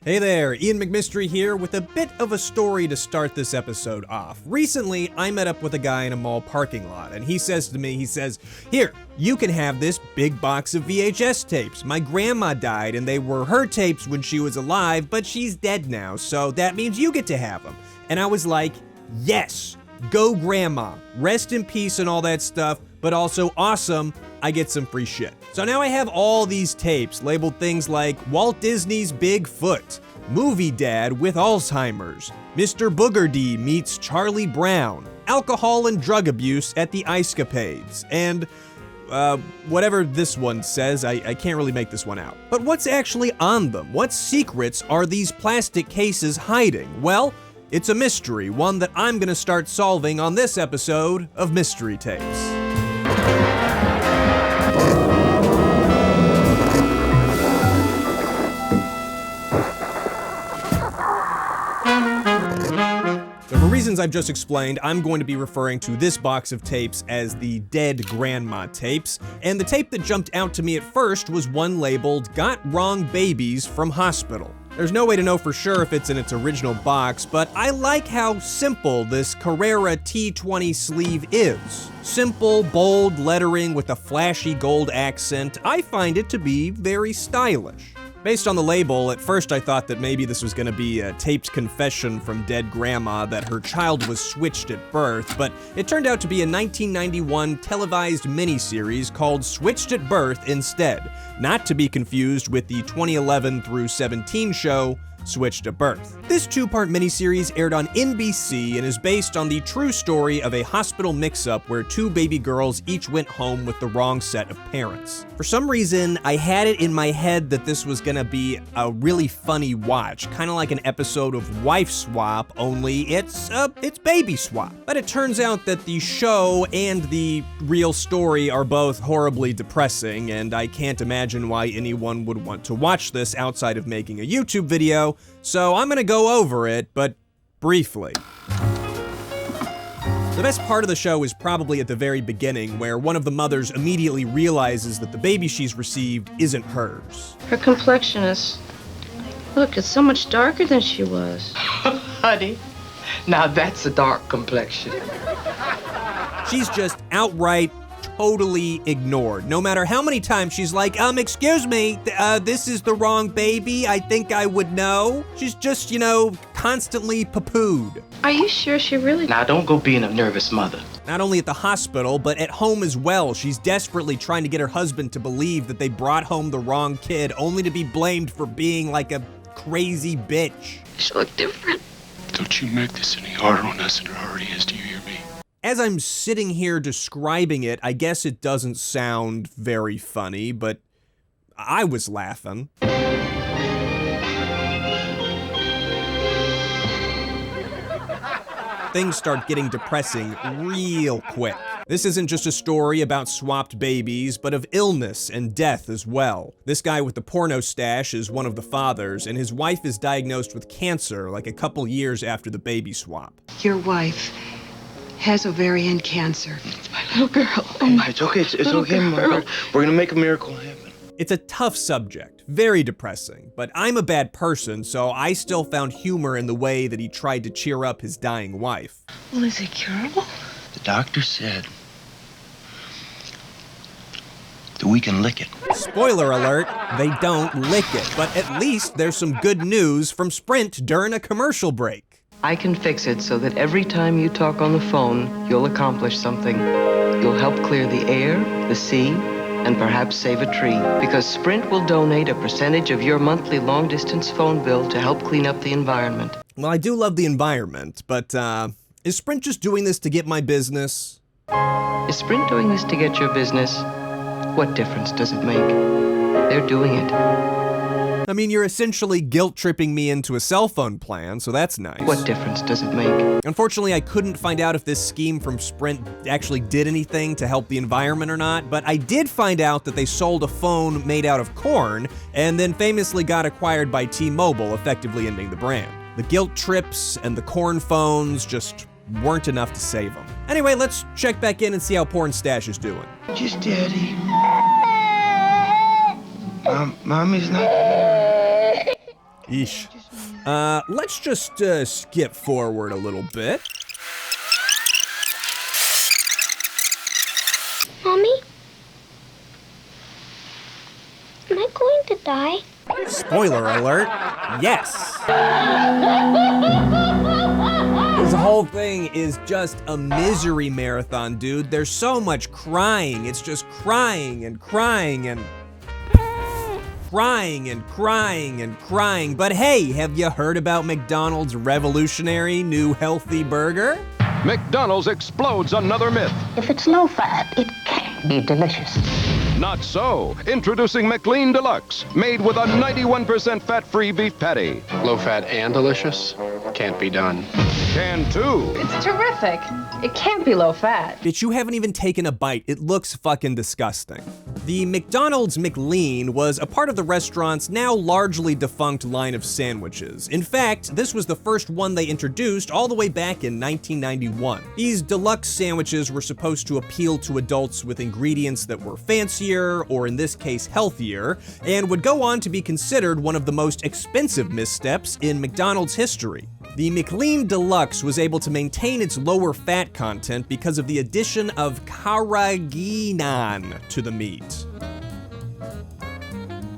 Hey there, Ian MacMystery here with a bit of a story to start this episode off. Recently, I met up with a guy in a mall parking lot, and he says to me, "Here, you can have this big box of VHS tapes. My grandma died, and they were her tapes when she was alive, but she's dead now, so that means you get to have them." And I was like, yes, go grandma. Rest in peace and all that stuff, but also awesome, I get some free shit. So now I have all these tapes labeled things like Walt Disney's Bigfoot, Movie Dad with Alzheimer's, Mr. Booger D meets Charlie Brown, Alcohol and Drug Abuse at the Icecapades, and whatever this one says, I can't really make this one out. But what's actually on them? What secrets are these plastic cases hiding? Well, it's a mystery, one that I'm gonna start solving on this episode of Mystery Tapes. For reasons I've just explained, I'm going to be referring to this box of tapes as the Dead Grandma tapes, and the tape that jumped out to me at first was one labeled Got Wrong Babies from Hospital. There's no way to know for sure if it's in its original box, but I like how simple this Carrera T20 sleeve is. Simple, bold lettering with a flashy gold accent. I find it to be very stylish. Based on the label, at first I thought that maybe this was gonna be a taped confession from dead grandma that her child was switched at birth, but it turned out to be a 1991 televised miniseries called Switched at Birth instead, not to be confused with the 2011 through 17 show Switched at Birth. This two-part miniseries aired on NBC and is based on the true story of a hospital mix-up where two baby girls each went home with the wrong set of parents. For some reason, I had it in my head that this was gonna be a really funny watch, kind of like an episode of Wife Swap, only it's Baby Swap. But it turns out that the show and the real story are both horribly depressing, and I can't imagine why anyone would want to watch this outside of making a YouTube video, so I'm gonna go over it, but briefly. The best part of the show is probably at the very beginning, where one of the mothers immediately realizes that the baby she's received isn't hers. Her complexion is... Look, it's so much darker than she was. Honey, now that's a dark complexion. She's just outright totally ignored. No matter how many times she's like, excuse me, this is the wrong baby, I think I would know. She's just, constantly poo-pooed. Are you sure she really... Now don't go being a nervous mother. Not only at the hospital, but at home as well. She's desperately trying to get her husband to believe that they brought home the wrong kid, only to be blamed for being like a crazy bitch. She looked different. Don't you make this any harder on us than it already is, do you hear me? As I'm sitting here describing it, I guess it doesn't sound very funny, but I was laughing. Things start getting depressing real quick. This isn't just a story about swapped babies, but of illness and death as well. This guy with the porno stash is one of the fathers, and his wife is diagnosed with cancer like a couple years after the baby swap. Your wife has ovarian cancer. It's my little girl. Oh my It's okay, it's okay, Margaret. We're gonna make a miracle happen. It's a tough subject, very depressing, but I'm a bad person, so I still found humor in the way that he tried to cheer up his dying wife. Well, is it curable? The doctor said that we can lick it. Spoiler alert, they don't lick it, but at least there's some good news from Sprint during a commercial break. I can fix it so that every time you talk on the phone, you'll accomplish something. You'll help clear the air, the sea, and perhaps save a tree. Because Sprint will donate a percentage of your monthly long-distance phone bill to help clean up the environment. Well, I do love the environment, but is Sprint just doing this to get my business? Is Sprint doing this to get your business? What difference does it make? They're doing it. I mean, you're essentially guilt-tripping me into a cell phone plan, so that's nice. What difference does it make? Unfortunately, I couldn't find out if this scheme from Sprint actually did anything to help the environment or not, but I did find out that they sold a phone made out of corn, and then famously got acquired by T-Mobile, effectively ending the brand. The guilt trips and the corn phones just weren't enough to save them. Anyway, let's check back in and see how Porn Stash is doing. Just Daddy. Mommy's not... Yeesh. Let's just skip forward a little bit. Mommy? Am I going to die? Spoiler alert, yes. This whole thing is just a misery marathon, dude. There's so much crying. It's just crying and crying and crying and crying and crying. But hey, have you heard about McDonald's revolutionary new healthy burger? McDonald's explodes another myth. If it's low fat, it can be delicious. Not so. Introducing McLean Deluxe, made with a 91% fat-free beef patty. Low fat and delicious? Can't be done. Can too. It's terrific. It can't be low fat. Bitch, you haven't even taken a bite. It looks fucking disgusting. The McDonald's McLean was a part of the restaurant's now largely defunct line of sandwiches. In fact, this was the first one they introduced all the way back in 1991. These deluxe sandwiches were supposed to appeal to adults with ingredients that were fancier, or in this case, healthier, and would go on to be considered one of the most expensive missteps in McDonald's history. The McLean Deluxe was able to maintain its lower fat content because of the addition of carrageenan to the meat.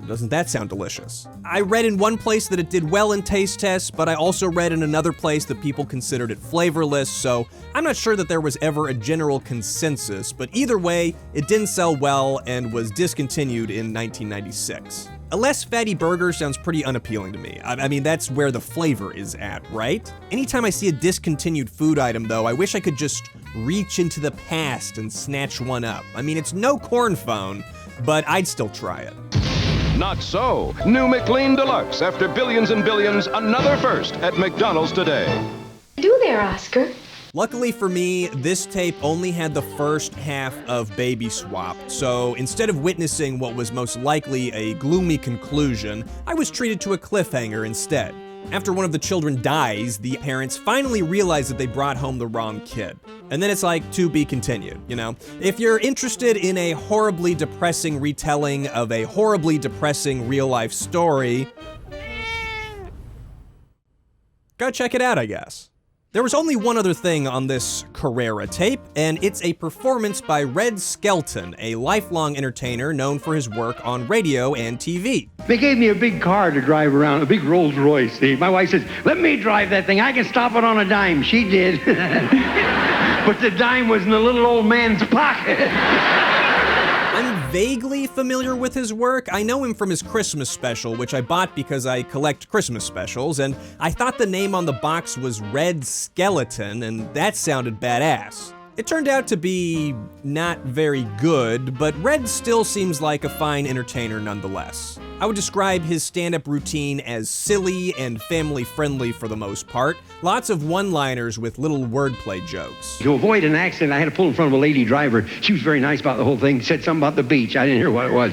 Doesn't that sound delicious? I read in one place that it did well in taste tests, but I also read in another place that people considered it flavorless, so I'm not sure that there was ever a general consensus, but either way, it didn't sell well and was discontinued in 1996. A less fatty burger sounds pretty unappealing to me. I mean, that's where the flavor is at, right? Anytime I see a discontinued food item, though, I wish I could just reach into the past and snatch one up. I mean, it's no corn phone, but I'd still try it. Not so. New McLean Deluxe, after billions and billions, another first at McDonald's today. Do there, Oscar. Luckily for me, this tape only had the first half of Baby Swap, so instead of witnessing what was most likely a gloomy conclusion, I was treated to a cliffhanger instead. After one of the children dies, the parents finally realize that they brought home the wrong kid. And then it's like, to be continued, you know? If you're interested in a horribly depressing retelling of a horribly depressing real-life story, go check it out, I guess. There was only one other thing on this Carrera tape, and it's a performance by Red Skelton, a lifelong entertainer known for his work on radio and TV. They gave me a big car to drive around, a big Rolls Royce. See, my wife says, "Let me drive that thing. I can stop it on a dime." She did. But the dime was in the little old man's pocket. I'm vaguely familiar with his work. I know him from his Christmas special, which I bought because I collect Christmas specials, and I thought the name on the box was Red Skeleton, and that sounded badass. It turned out to be not very good, but Red still seems like a fine entertainer nonetheless. I would describe his stand-up routine as silly and family-friendly for the most part. Lots of one-liners with little wordplay jokes. To avoid an accident, I had to pull in front of a lady driver. She was very nice about the whole thing. Said something about the beach. I didn't hear what it was.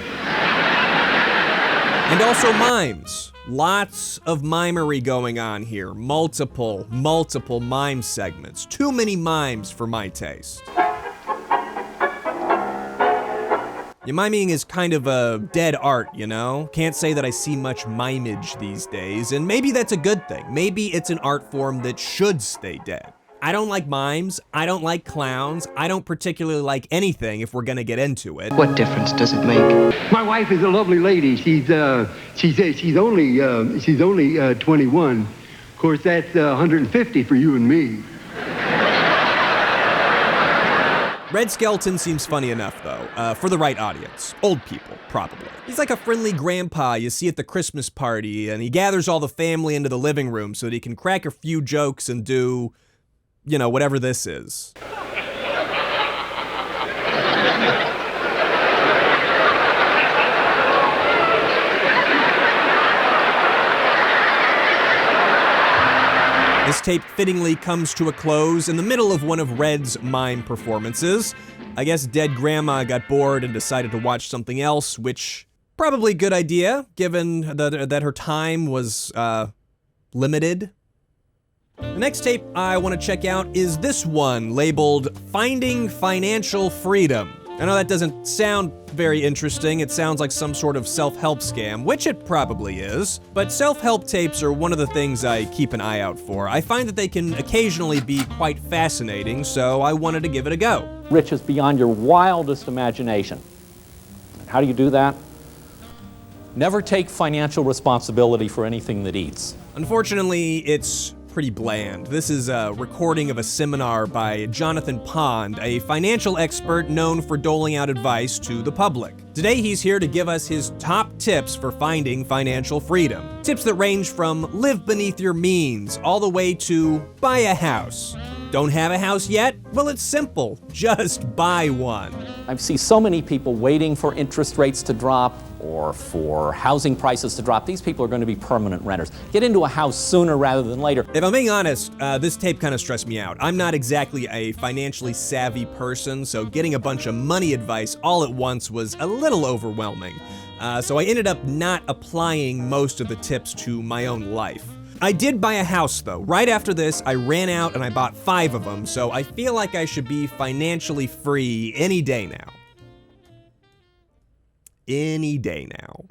And also mimes. Lots of mimery going on here. Multiple mime segments. Too many mimes for my taste. Yeah, miming is kind of a dead art, you know? Can't say that I see much mimage these days, and maybe that's a good thing. Maybe it's an art form that should stay dead. I don't like mimes, I don't like clowns, I don't particularly like anything if we're gonna get into it. What difference does it make? My wife is a lovely lady. She's only 21. Of course, that's 150 for you and me. Red Skelton seems funny enough, though, for the right audience. Old people, probably. He's like a friendly grandpa you see at the Christmas party, and he gathers all the family into the living room so that he can crack a few jokes and do, you know, whatever this is. This tape fittingly comes to a close in the middle of one of Red's mime performances. I guess dead grandma got bored and decided to watch something else, which probably a good idea, given that her time was limited. The next tape I want to check out is this one, labeled Finding Financial Freedom. I know that doesn't sound very interesting. It sounds like some sort of self-help scam, which it probably is. But self-help tapes are one of the things I keep an eye out for. I find that they can occasionally be quite fascinating, so I wanted to give it a go. Riches beyond your wildest imagination. How do you do that? Never take financial responsibility for anything that eats. Unfortunately, it's pretty bland. This is a recording of a seminar by Jonathan Pond, a financial expert known for doling out advice to the public. Today, he's here to give us his top tips for finding financial freedom. Tips that range from live beneath your means all the way to buy a house. Don't have a house yet? Well, it's simple. Just buy one. I see so many people waiting for interest rates to drop or for housing prices to drop. These people are going to be permanent renters. Get into a house sooner rather than later. If I'm being honest, this tape kind of stressed me out. I'm not exactly a financially savvy person, so getting a bunch of money advice all at once was a little overwhelming. So I ended up not applying most of the tips to my own life. I did buy a house though. Right after this, I ran out and I bought 5 of them, so I feel like I should be financially free any day now. Any day now.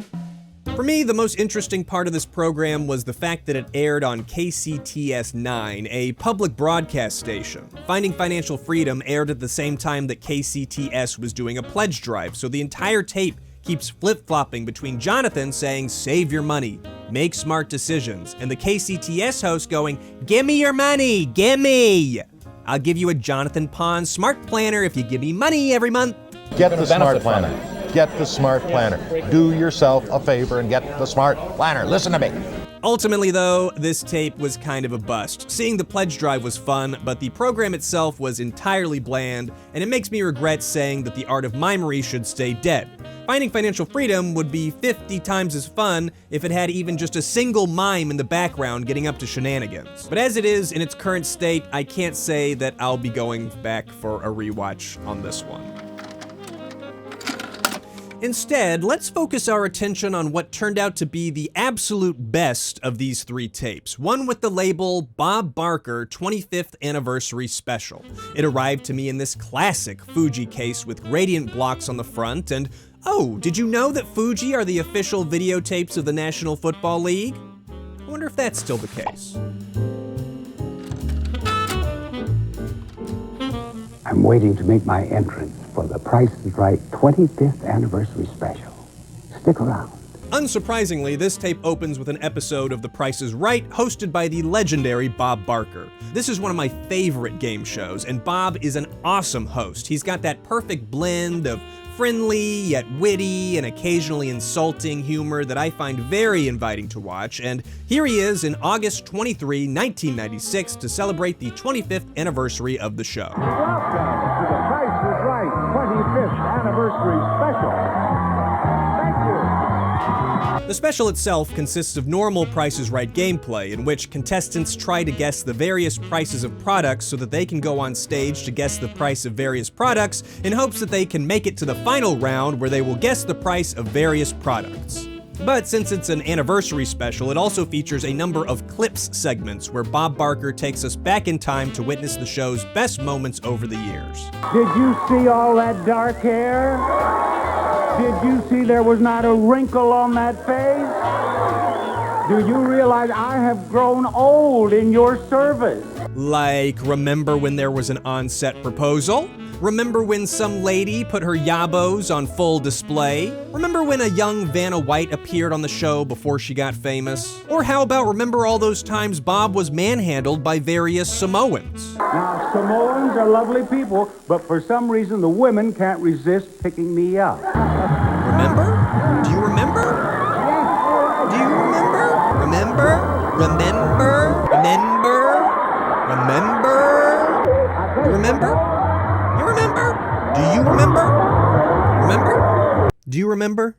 For me, the most interesting part of this program was the fact that it aired on KCTS-9, a public broadcast station. Finding Financial Freedom aired at the same time that KCTS was doing a pledge drive, so the entire tape keeps flip-flopping between Jonathan saying, "Save your money, make smart decisions," and the KCTS host going, "Give me your money, gimme! I'll give you a Jonathan Pond Smart Planner if you give me money every month." Get the Smart Planner. Get the Smart Planner. Do yourself a favor and get the Smart Planner. Listen to me. Ultimately though, this tape was kind of a bust. Seeing the pledge drive was fun, but the program itself was entirely bland, and it makes me regret saying that the art of mimery should stay dead. Finding Financial Freedom would be 50 times as fun if it had even just a single mime in the background getting up to shenanigans. But as it is, in its current state, I can't say that I'll be going back for a rewatch on this one. Instead, let's focus our attention on what turned out to be the absolute best of these 3 tapes, one with the label Bob Barker 25th Anniversary Special. It arrived to me in this classic Fuji case with gradient blocks on the front, and oh, did you know that Fuji are the official videotapes of the National Football League? I wonder if that's still the case. I'm waiting to make my entrance for the Price is Right 25th Anniversary Special. Stick around. Unsurprisingly, this tape opens with an episode of The Price is Right, hosted by the legendary Bob Barker. This is one of my favorite game shows, and Bob is an awesome host. He's got that perfect blend of friendly, yet witty, and occasionally insulting humor that I find very inviting to watch, and here he is in August 23, 1996 to celebrate the 25th anniversary of the show. Welcome to The Price is Right 25th Anniversary Special. The special itself consists of normal Price is Right gameplay, in which contestants try to guess the various prices of products so that they can go on stage to guess the price of various products in hopes that they can make it to the final round where they will guess the price of various products. But since it's an anniversary special, it also features a number of clips segments where Bob Barker takes us back in time to witness the show's best moments over the years. Did you see all that dark hair? Did you see there was not a wrinkle on that face? Do you realize I have grown old in your service? Like, remember when there was an on-set proposal? Remember when some lady put her yabos on full display? Remember when a young Vanna White appeared on the show before she got famous? Or how about remember all those times Bob was manhandled by various Samoans? Now, Samoans are lovely people, but for some reason the women can't resist picking me up. Remember? Do you remember? Do you remember? Remember? Remember? Remember? Remember? Remember? You remember? Do you remember? Remember? Do you remember?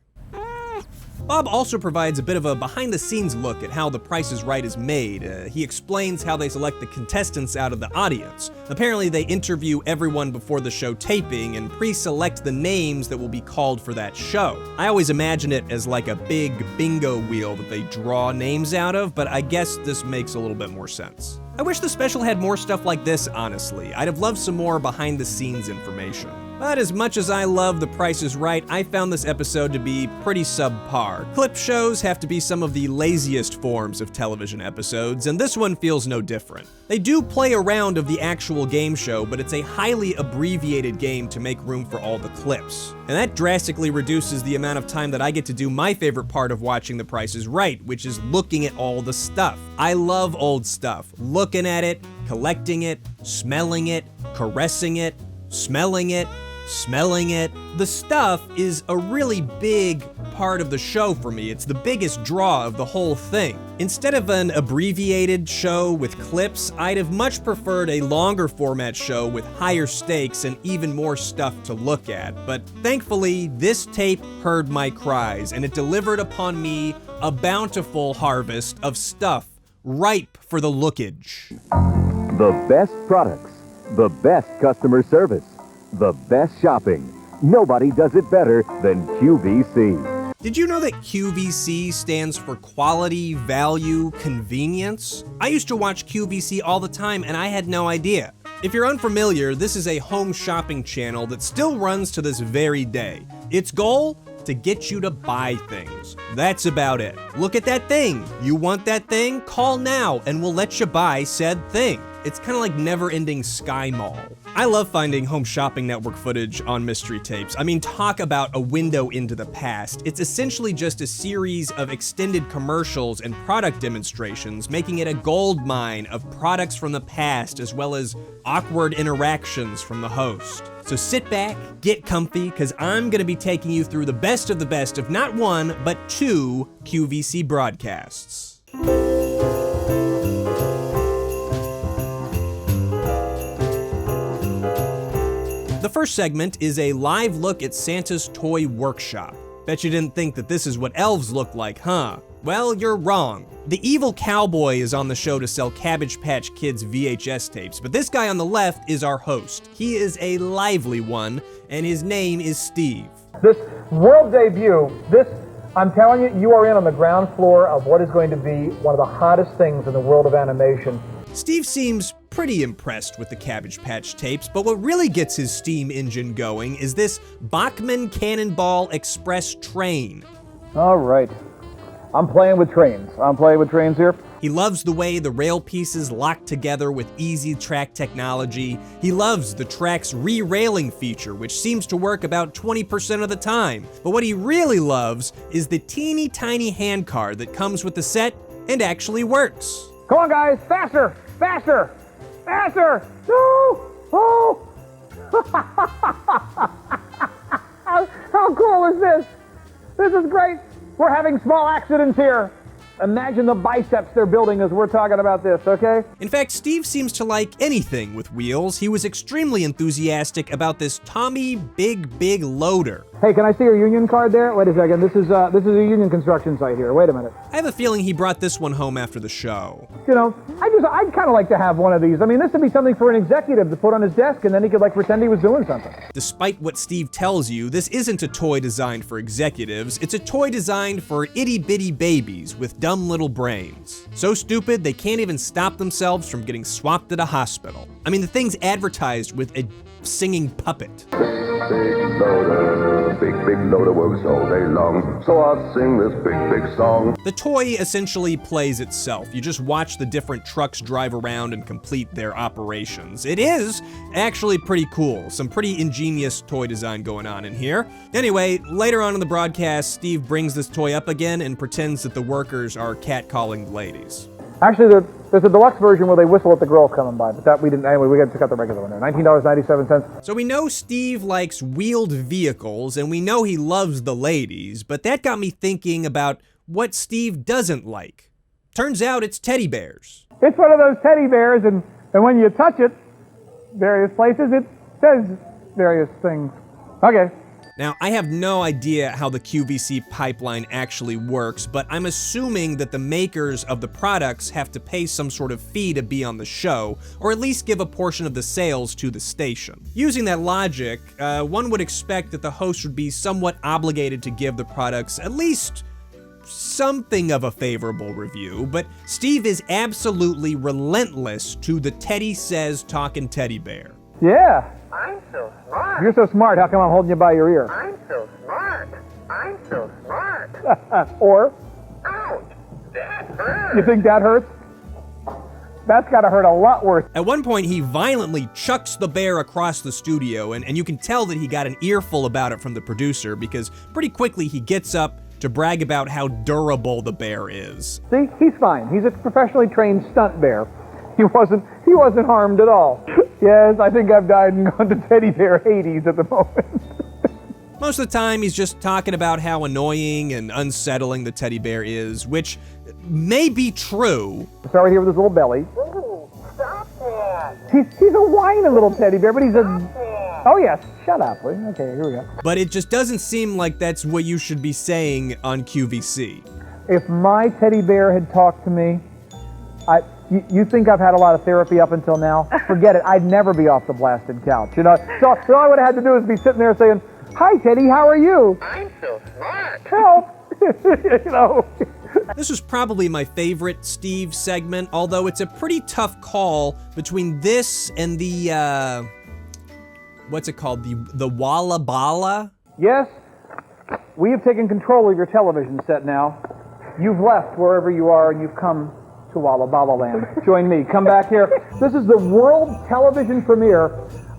Bob also provides a bit of a behind-the-scenes look at how The Price is Right is made. He explains how they select the contestants out of the audience. Apparently, they interview everyone before the show taping and pre-select the names that will be called for that show. I always imagine it as like a big bingo wheel that they draw names out of, but I guess this makes a little bit more sense. I wish the special had more stuff like this, honestly. I'd have loved some more behind-the-scenes information. But as much as I love The Price is Right, I found this episode to be pretty subpar. Clip shows have to be some of the laziest forms of television episodes, and this one feels no different. They do play a round of the actual game show, but it's a highly abbreviated game to make room for all the clips. And that drastically reduces the amount of time that I get to do my favorite part of watching The Price is Right, which is looking at all the stuff. I love old stuff. Looking at it, collecting it, smelling it, caressing it, smelling it, smelling it. The stuff is a really big part of the show for me. It's the biggest draw of the whole thing. Instead of an abbreviated show with clips, I'd have much preferred a longer format show with higher stakes and even more stuff to look at. But thankfully, this tape heard my cries, and it delivered upon me a bountiful harvest of stuff ripe for the lookage. The best products, the best customer service, the best shopping. Nobody does it better than QVC. Did you know that QVC stands for quality, value, convenience? I used to watch QVC all the time and I had no idea. If you're unfamiliar, this is a home shopping channel that still runs to this very day. Its goal? To get you to buy things. That's about it. Look at that thing. You want that thing? Call now and we'll let you buy said thing. It's kind of like never-ending Sky Mall. I love finding Home Shopping Network footage on mystery tapes. I mean, talk about a window into the past. It's essentially just a series of extended commercials and product demonstrations, making it a gold mine of products from the past as well as awkward interactions from the host. So sit back, get comfy, because I'm going to be taking you through the best of not one, but two QVC broadcasts. The first segment is a live look at Santa's toy workshop. Bet you didn't think that this is what elves look like, huh? Well, you're wrong. The evil cowboy is on the show to sell Cabbage Patch Kids VHS tapes, but this guy on the left is our host. He is a lively one, and his name is Steve. This world debut, I'm telling you, you are in on the ground floor of what is going to be one of the hottest things in the world of animation. Steve seems pretty impressed with the Cabbage Patch tapes, but what really gets his steam engine going is this Bachmann Cannonball Express train. All right. I'm playing with trains. Here. He loves the way the rail pieces lock together with easy track technology. He loves the track's re-railing feature, which seems to work about 20% of the time. But what he really loves is the teeny tiny handcar that comes with the set and actually works. Come on, guys, faster, faster, faster! No! Oh! How cool is this? This is great. We're having small accidents here. Imagine the biceps they're building as we're talking about this, okay? In fact, Steve seems to like anything with wheels. He was extremely enthusiastic about this Tommy Big Loader. Hey, can I see your union card there? Wait a second, this is a union construction site here. Wait a minute. I have a feeling he brought this one home after the show. You know, I'd kind of like to have one of these. I mean, this would be something for an executive to put on his desk and then he could pretend he was doing something. Despite what Steve tells you, this isn't a toy designed for executives. It's a toy designed for itty-bitty babies with dumb little brains. So stupid, they can't even stop themselves from getting swapped at a hospital. I mean, the thing's advertised with a singing puppet. Big loader works all day long, so I'll sing this big song. The toy essentially plays itself. You just watch the different trucks drive around and complete their operations. It is actually pretty cool. Some pretty ingenious toy design going on in here. Anyway, later on in the broadcast, Steve brings this toy up again and pretends that the workers are catcalling the ladies. Actually, there's a deluxe version where they whistle at the girls coming by, but that we didn't. Anyway, we got to check out the regular one there. $19.97. So we know Steve likes wheeled vehicles, and we know he loves the ladies, but that got me thinking about what Steve doesn't like. Turns out it's teddy bears. It's one of those teddy bears, and when you touch it, various places, it says various things. Okay. Now, I have no idea how the QVC pipeline actually works, but I'm assuming that the makers of the products have to pay some sort of fee to be on the show, or at least give a portion of the sales to the station. Using that logic, one would expect that the host would be somewhat obligated to give the products at least something of a favorable review, but Steve is absolutely relentless to the Teddy Says Talkin' Teddy Bear. Yeah. I'm so smart. If you're so smart, how come I'm holding you by your ear? I'm so smart. I'm so smart. Or, Ouch. That hurts. you think that hurts? That's got to hurt a lot worse. At one point, he violently chucks the bear across the studio, and you can tell that he got an earful about it from the producer, because pretty quickly he gets up to brag about how durable the bear is. See, he's fine. He's a professionally trained stunt bear. He wasn't harmed at all. Yes, I think I've died and gone to teddy bear Hades at the moment. Most of the time, he's just talking about how annoying and unsettling the teddy bear is, which may be true. Start right here with his little belly. Ooh, stop that. He's a whiny little teddy bear, but he's a... Oh, yes. Shut up, please. Okay, here we go. But it just doesn't seem like that's what you should be saying on QVC. If my teddy bear had talked to me, you think I've had a lot of therapy up until now? Forget it. I'd never be off the blasted couch, you know? So all I would have had to do is be sitting there saying, "Hi, Teddy, how are you?" I'm so smart. Help! You know? This was probably my favorite Steve segment, although it's a pretty tough call between this and the, what's it called? The Walla Balla? Yes, we have taken control of your television set now. You've left wherever you are and you've come to Walla Balla Land. Join me. Come back here. This is the world television premiere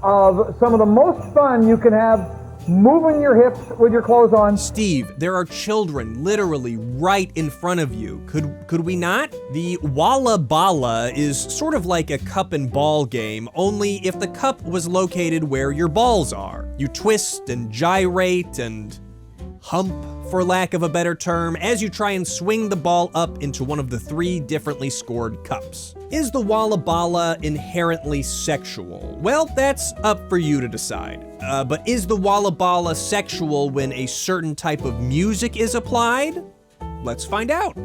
of some of the most fun you can have moving your hips with your clothes on. Steve, there are children literally right in front of you. Could we not? The Walla Balla is sort of like a cup and ball game, only if the cup was located where your balls are. You twist and gyrate and hump, for lack of a better term, as you try and swing the ball up into one of the 3 differently scored cups. Is the Walla Balla inherently sexual? Well, that's up for you to decide. But is the Walla Balla sexual when a certain type of music is applied? Let's find out.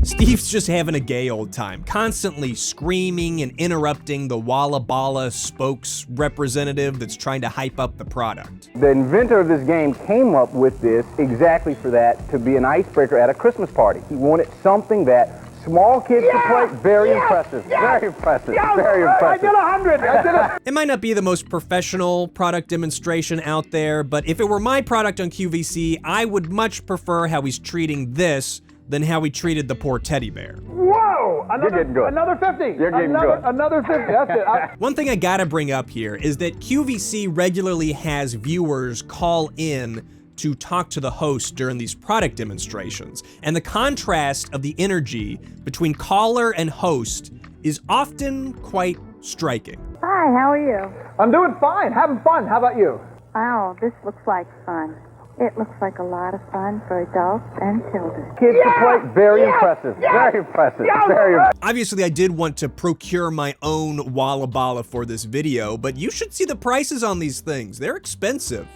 Steve's just having a gay old time, constantly screaming and interrupting the Walla Balla spokes representative that's trying to hype up the product. The inventor of this game came up with this exactly for that, to be an icebreaker at a Christmas party. He wanted something that small kids could play. Very impressive. Very impressive. Very impressive. I did 100. I did it. It might not be the most professional product demonstration out there, but if it were my product on QVC, I would much prefer how he's treating this than how he treated the poor teddy bear. Whoa! You're getting good. Another 50. You're getting good. Another 50. That's it. One thing I gotta bring up here is that QVC regularly has viewers call in to talk to the host during these product demonstrations, and the contrast of the energy between caller and host is often quite striking. Hi, how are you? I'm doing fine, having fun. How about you? Oh, this looks like fun. It looks like a lot of fun for adults and children. Kids to play. Very impressive. Very impressive. Very impressive. Obviously, I did want to procure my own Walla Balla for this video, but you should see the prices on these things. They're expensive.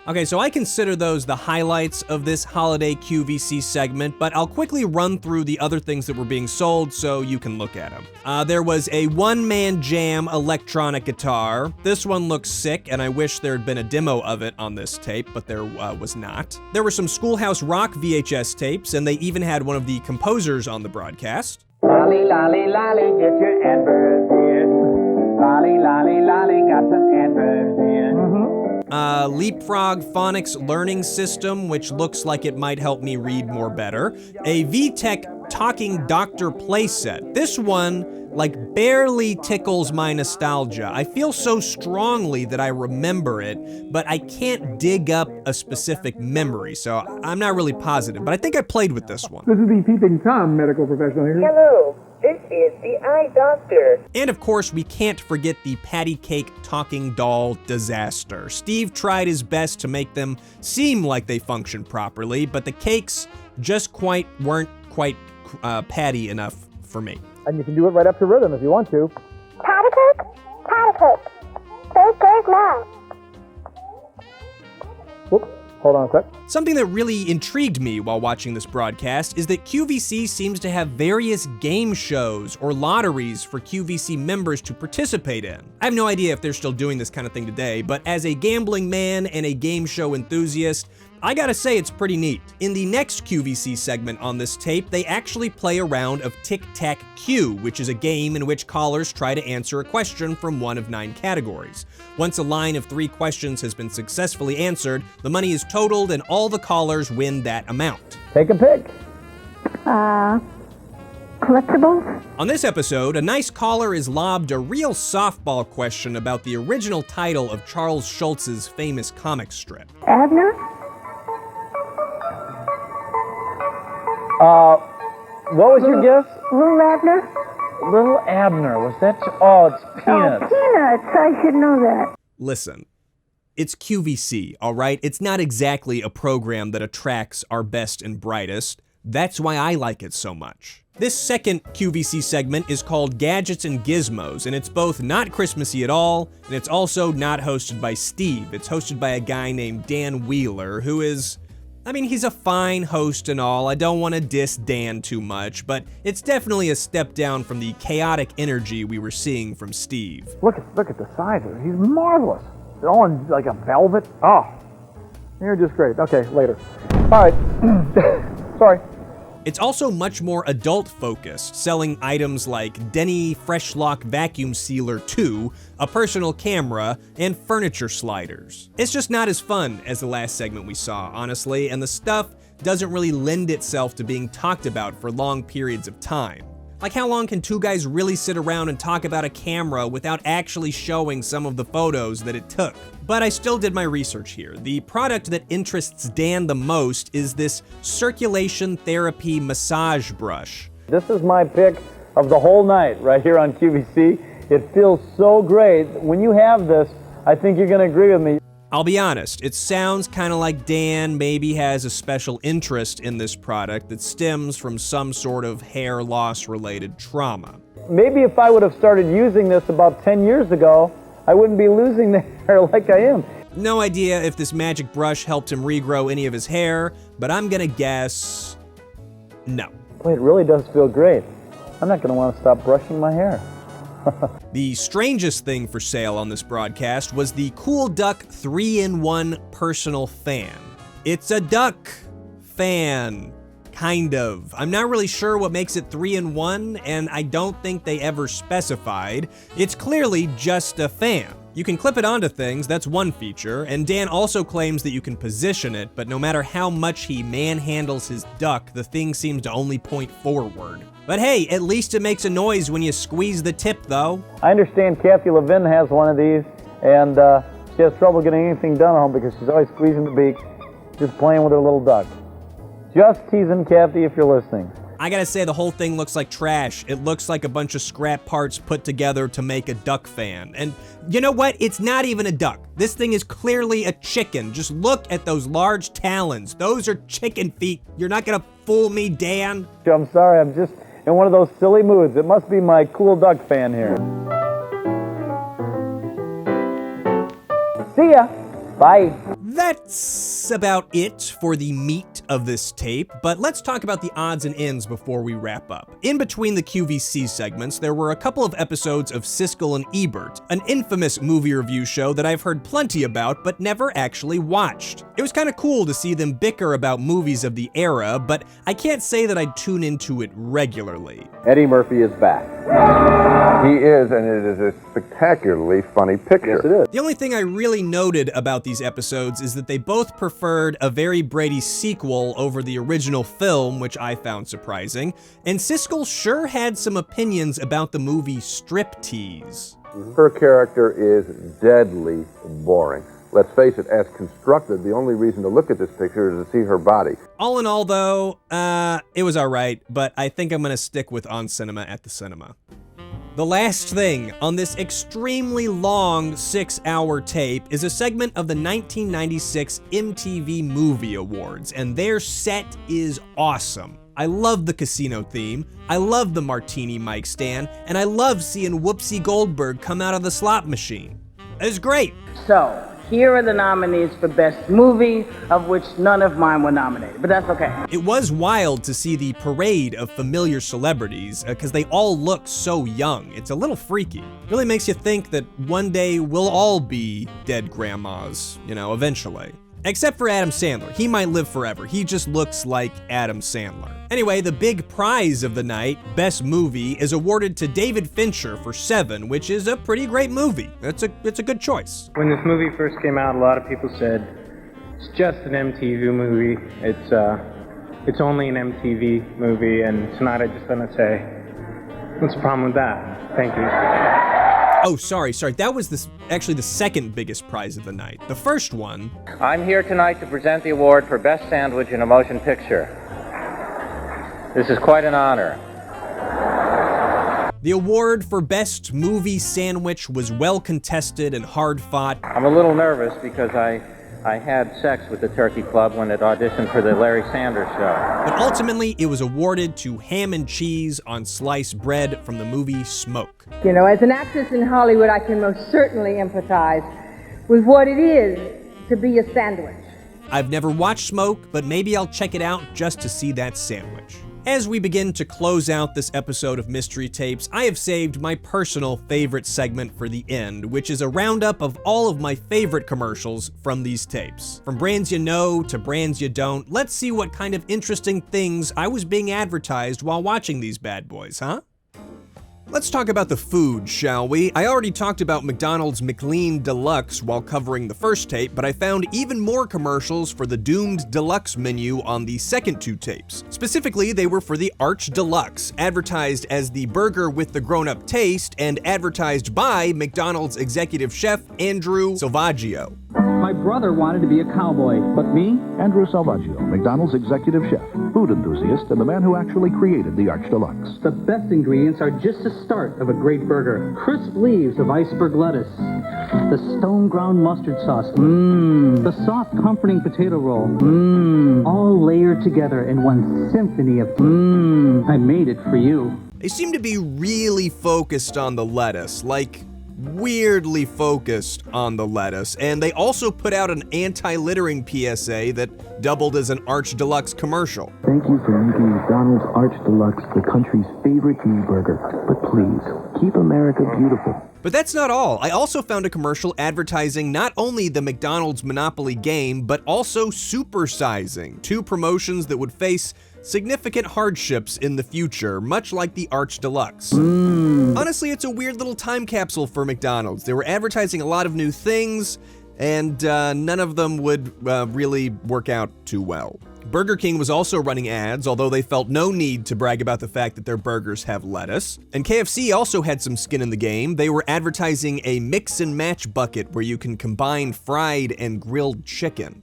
Okay, so I consider those the highlights of this holiday QVC segment, but I'll quickly run through the other things that were being sold so you can look at them. There was a one-man jam electronic guitar. This one looks sick, and I wish there had been a demo of it on this tape, but there was not. There were some Schoolhouse Rock VHS tapes, and they even had one of the composers on the broadcast. Lolly, lolly, lolly, get your adverbs in. Lolly, lolly, lolly, got some adverbs in. Leapfrog Phonics Learning System, which looks like it might help me read more better. A VTech Talking Doctor playset. This one, like, barely tickles my nostalgia. I feel so strongly that I remember it, but I can't dig up a specific memory, so I'm not really positive, but I think I played with this one. This is the Peeping Tom medical professional here. Hello, this is the eye doctor. And of course, we can't forget the patty cake talking doll disaster. Steve tried his best to make them seem like they function properly, but the cakes just weren't quite patty enough for me. And you can do it right up to rhythm if you want to. Patty cake? Patty cake. There's Mom. Whoop. Hold on a sec. Something that really intrigued me while watching this broadcast is that QVC seems to have various game shows or lotteries for QVC members to participate in. I have no idea if they're still doing this kind of thing today, but as a gambling man and a game show enthusiast, I gotta say it's pretty neat. In the next QVC segment on this tape, they actually play a round of Tic-Tac-Q, which is a game in which callers try to answer a question from one of 9 categories. Once a line of 3 questions has been successfully answered, the money is totaled and all the callers win that amount. Take a pick. Collectibles? On this episode, a nice caller is lobbed a real softball question about the original title of Charles Schulz's famous comic strip. Abner? What was your guess? Little Abner? Little Abner. Was that? Oh, it's peanuts. Oh, peanuts. I should know that. Listen, it's QVC, all right? It's not exactly a program that attracts our best and brightest. That's why I like it so much. This second QVC segment is called Gadgets and Gizmos, and it's both not Christmassy at all, and it's also not hosted by Steve. It's hosted by a guy named Dan Wheeler, who is... I mean, he's a fine host and all. I don't want to diss Dan too much, but it's definitely a step down from the chaotic energy we were seeing from Steve. Look at the size of it. He's marvelous. They're all in like a velvet. Oh, you're just great. Okay, later. All right. Sorry. It's also much more adult-focused, selling items like Denny Freshlock Vacuum Sealer 2, a personal camera, and furniture sliders. It's just not as fun as the last segment we saw, honestly, and the stuff doesn't really lend itself to being talked about for long periods of time. Like, how long can 2 guys really sit around and talk about a camera without actually showing some of the photos that it took? But I still did my research here. The product that interests Dan the most is this circulation therapy massage brush. This is my pick of the whole night right here on QVC. It feels so great. When you have this, I think you're going to agree with me. I'll be honest, it sounds kind of like Dan maybe has a special interest in this product that stems from some sort of hair loss related trauma. Maybe if I would have started using this about 10 years ago, I wouldn't be losing the hair like I am. No idea if this magic brush helped him regrow any of his hair, but I'm gonna guess no. Boy, it really does feel great. I'm not gonna want to stop brushing my hair. The strangest thing for sale on this broadcast was the Cool Duck 3-in-1 personal fan. It's a duck fan, kind of. I'm not really sure what makes it 3-in-1, and I don't think they ever specified. It's clearly just a fan. You can clip it onto things, that's one feature, and Dan also claims that you can position it, but no matter how much he manhandles his duck, the thing seems to only point forward. But hey, at least it makes a noise when you squeeze the tip, though. I understand Kathy Levin has one of these, and she has trouble getting anything done at home because she's always squeezing the beak, just playing with her little duck. Just teasing Kathy if you're listening. I gotta say, the whole thing looks like trash. It looks like a bunch of scrap parts put together to make a duck fan. And you know what? It's not even a duck. This thing is clearly a chicken. Just look at those large talons. Those are chicken feet. You're not gonna fool me, Dan. I'm sorry, I'm just in one of those silly moods. It must be my cool duck fan here. See ya. Bye. That's about it for the meat of this tape, but let's talk about the odds and ends before we wrap up. In between the QVC segments, there were a couple of episodes of Siskel and Ebert, an infamous movie review show that I've heard plenty about but never actually watched. It was kind of cool to see them bicker about movies of the era, but I can't say that I'd tune into it regularly. Eddie Murphy is back. He is, and it is a spectacularly funny picture. Yes, it is. The only thing I really noted about these episodes is that they both preferred a Very Brady sequel over the original film, which I found surprising, and Siskel sure had some opinions about the movie Striptease. Her character is deadly boring. Let's face it, as constructed, the only reason to look at this picture is to see her body. All in all, though, it was alright, but I think I'm gonna stick with On Cinema at the Cinema. The last thing on this extremely long 6-hour tape is a segment of the 1996 MTV Movie Awards, and their set is awesome. I love the casino theme, I love the martini mic stand, and I love seeing Whoopsie Goldberg come out of the slot machine. It's great. So, here are the nominees for Best Movie, of which none of mine were nominated, but that's okay. It was wild to see the parade of familiar celebrities, because they all look so young. It's a little freaky. Really makes you think that one day we'll all be dead grandmas, eventually. Except for Adam Sandler. He might live forever. He just looks like Adam Sandler. Anyway, the big prize of the night, Best Movie, is awarded to David Fincher for Seven, which is a pretty great movie. It's a good choice. When this movie first came out, a lot of people said, it's just an MTV movie. It's only an MTV movie, and tonight I just want to say, what's the problem with that? Thank you. Oh, sorry. That was actually the second biggest prize of the night. The first one... I'm here tonight to present the award for Best Sandwich in a Motion Picture. This is quite an honor. The award for Best Movie Sandwich was well contested and hard fought. I'm a little nervous because I had sex with the Turkey Club when it auditioned for the Larry Sanders Show. But ultimately, it was awarded to ham and cheese on sliced bread from the movie Smoke. As an actress in Hollywood, I can most certainly empathize with what it is to be a sandwich. I've never watched Smoke, but maybe I'll check it out just to see that sandwich. As we begin to close out this episode of Mystery Tapes, I have saved my personal favorite segment for the end, which is a roundup of all of my favorite commercials from these tapes. From brands you know to brands you don't, let's see what kind of interesting things I was being advertised while watching these bad boys, huh? Let's talk about the food, shall we? I already talked about McDonald's McLean Deluxe while covering the first tape, but I found even more commercials for the doomed deluxe menu on the second two tapes. Specifically, they were for the Arch Deluxe, advertised as the burger with the grown-up taste and advertised by McDonald's executive chef Andrew Salvaggio. My brother wanted to be a cowboy, but me? Andrew Salvaggio, McDonald's executive chef, food enthusiast, and the man who actually created the Arch Deluxe. The best ingredients are just the start of a great burger. Crisp leaves of iceberg lettuce, the stone ground mustard sauce, the soft comforting potato roll, all layered together in one symphony of I made it for you. They seem to be really focused on the lettuce, like weirdly focused on the lettuce, and they also put out an anti-littering PSA that doubled as an Arch Deluxe commercial. Thank you for making McDonald's Arch Deluxe the country's favorite new burger, but please, keep America beautiful. But that's not all. I also found a commercial advertising not only the McDonald's Monopoly game, but also supersizing, two promotions that would face significant hardships in the future, much like the Arch Deluxe. Honestly, it's a weird little time capsule for McDonald's. They were advertising a lot of new things, and none of them would really work out too well. Burger King was also running ads, although they felt no need to brag about the fact that their burgers have lettuce. And KFC also had some skin in the game. They were advertising a mix and match bucket where you can combine fried and grilled chicken.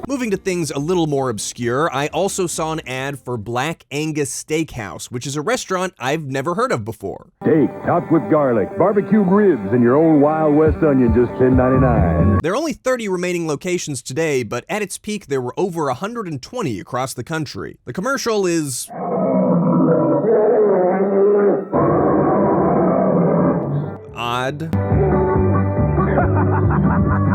Moving to things a little more obscure, I also saw an ad for Black Angus Steakhouse, which is a restaurant I've never heard of before. Steak topped with garlic, barbecued ribs, and your own Wild West onion, just $10.99. There are only 30 remaining locations today, but at its peak there were over 120 across the country. The commercial is odd.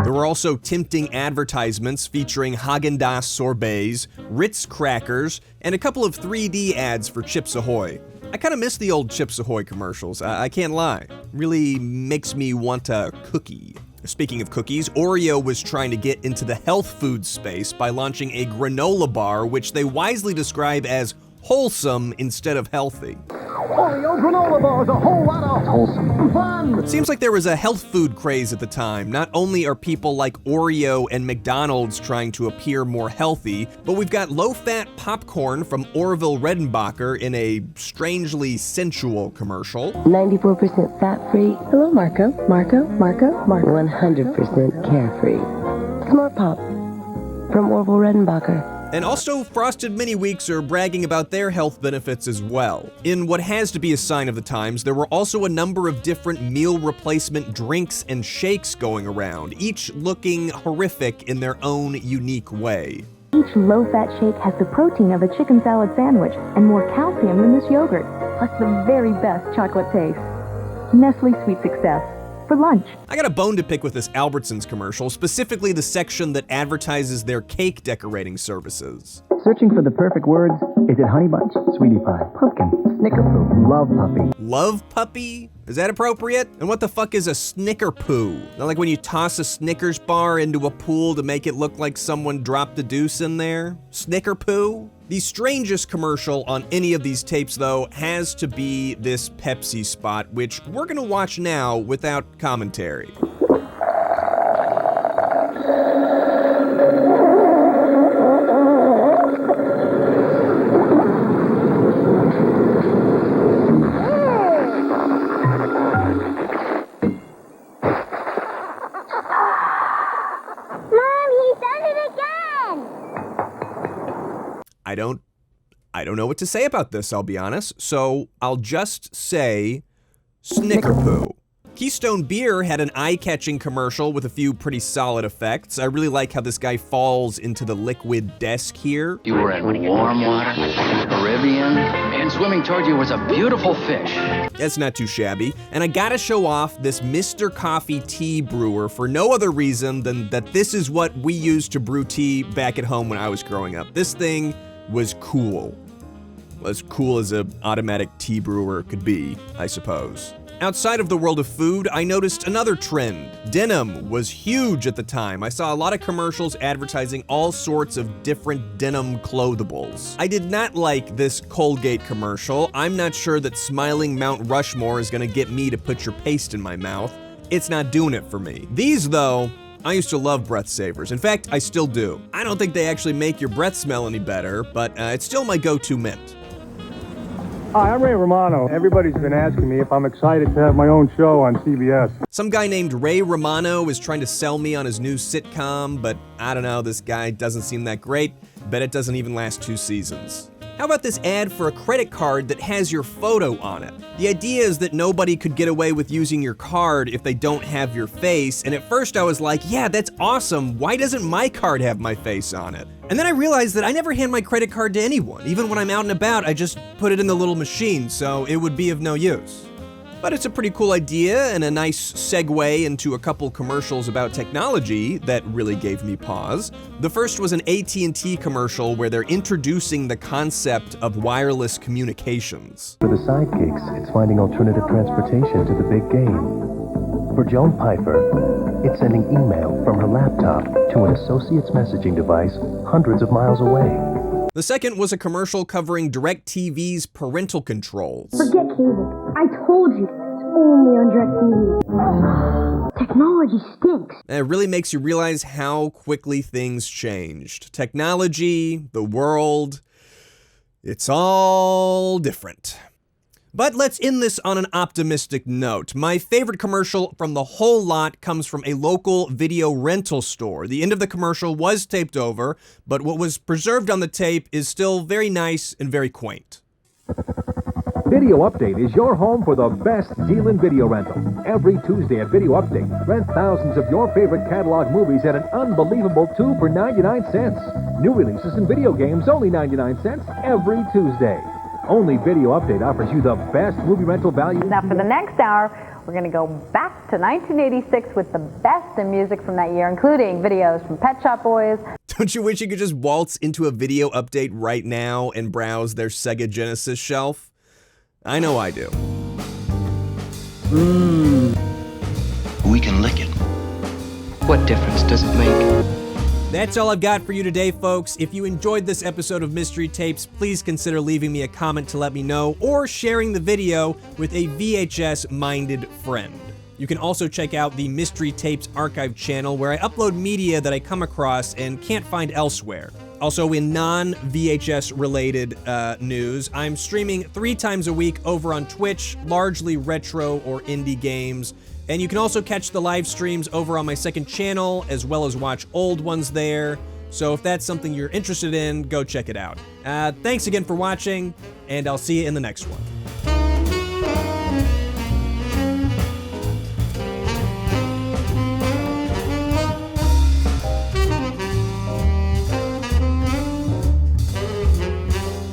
There were also tempting advertisements featuring Haagen-Dazs sorbets, Ritz crackers, and a couple of 3D ads for Chips Ahoy. I kind of miss the old Chips Ahoy commercials, I can't lie. Really makes me want a cookie. Speaking of cookies, Oreo was trying to get into the health food space by launching a granola bar, which they wisely describe as wholesome instead of healthy. Oreo granola bars, a whole lot of wholesome fun! It seems like there was a health food craze at the time. Not only are people like Oreo and McDonald's trying to appear more healthy, but we've got low-fat popcorn from Orville Redenbacher in a strangely sensual commercial. 94% fat-free. Hello, Marco. Marco. 100% carefree. Smart Pop from Orville Redenbacher. And also, Frosted Mini Weeks are bragging about their health benefits as well. In what has to be a sign of the times, there were also a number of different meal replacement drinks and shakes going around, each looking horrific in their own unique way. Each low-fat shake has the protein of a chicken salad sandwich and more calcium than this yogurt, plus the very best chocolate taste. Nestle Sweet Success. for lunch. I got a bone to pick with this Albertsons commercial, specifically the section that advertises their cake decorating services. Searching for the perfect words? Is it honey bunch, sweetie pie, pumpkin, snicker poo, love puppy? Love puppy? Is that appropriate? And what the fuck is a snicker poo? Not like when you toss a Snickers bar into a pool to make it look like someone dropped a deuce in there? Snicker poo? The strangest commercial on any of these tapes, though, has to be this Pepsi spot, which we're gonna watch now without commentary. I don't know what to say about this, I'll be honest, so I'll just say Snicker poo. Keystone Beer had an eye-catching commercial with a few pretty solid effects. I really like how this guy falls into the liquid desk here. You were in warm water, Caribbean, and swimming toward you was a beautiful fish. That's not too shabby. And I gotta show off this Mr. Coffee tea brewer for no other reason than that this is what we used to brew tea back at home when I was growing up. This thing was cool. As cool as an automatic tea brewer could be, I suppose. Outside of the world of food, I noticed another trend. Denim was huge at the time. I saw a lot of commercials advertising all sorts of different denim clothables. I did not like this Colgate commercial. I'm not sure that smiling Mount Rushmore is gonna get me to put your paste in my mouth. It's not doing it for me. These, though, I used to love breath savers. In fact, I still do. I don't think they actually make your breath smell any better, but it's still my go-to mint. Hi, I'm Ray Romano. Everybody's been asking me if I'm excited to have my own show on CBS. Some guy named Ray Romano is trying to sell me on his new sitcom, but I don't know, this guy doesn't seem that great. Bet it doesn't even last 2 seasons. How about this ad for a credit card that has your photo on it? The idea is that nobody could get away with using your card if they don't have your face, and at first I was like, yeah, that's awesome, why doesn't my card have my face on it? And then I realized that I never hand my credit card to anyone. Even when I'm out and about, I just put it in the little machine, so it would be of no use. But it's a pretty cool idea and a nice segue into a couple commercials about technology that really gave me pause. The first was an AT&T commercial where they're introducing the concept of wireless communications. For the sidekicks, it's finding alternative transportation to the big game. For Joan Piper, it's sending email from her laptop to an associate's messaging device hundreds of miles away. The second was a commercial covering DirecTV's parental controls. Forget cable. I told you. It's only on DirecTV. Technology stinks. And it really makes you realize how quickly things changed. Technology, the world, it's all different. But let's end this on an optimistic note. My favorite commercial from the whole lot comes from a local video rental store. The end of the commercial was taped over, but what was preserved on the tape is still very nice and very quaint. Video Update is your home for the best deal in video rental. Every Tuesday at Video Update, rent thousands of your favorite catalog movies at an unbelievable 2 for 99 cents. New releases and video games only 99 cents every Tuesday. Only Video Update offers you the best movie rental value. Now for the next hour, we're going to go back to 1986 with the best in music from that year, including videos from Pet Shop Boys. Don't you wish you could just waltz into a Video Update right now and browse their Sega Genesis shelf? I know I do. We can lick it. What difference does it make? That's all I've got for you today, folks. If you enjoyed this episode of Mystery Tapes, please consider leaving me a comment to let me know, or sharing the video with a VHS-minded friend. You can also check out the Mystery Tapes archive channel, where I upload media that I come across and can't find elsewhere. Also, in non-VHS related news, I'm streaming 3 times a week over on Twitch, largely retro or indie games. And you can also catch the live streams over on my second channel, as well as watch old ones there. So if that's something you're interested in, go check it out. Thanks again for watching, and I'll see you in the next one.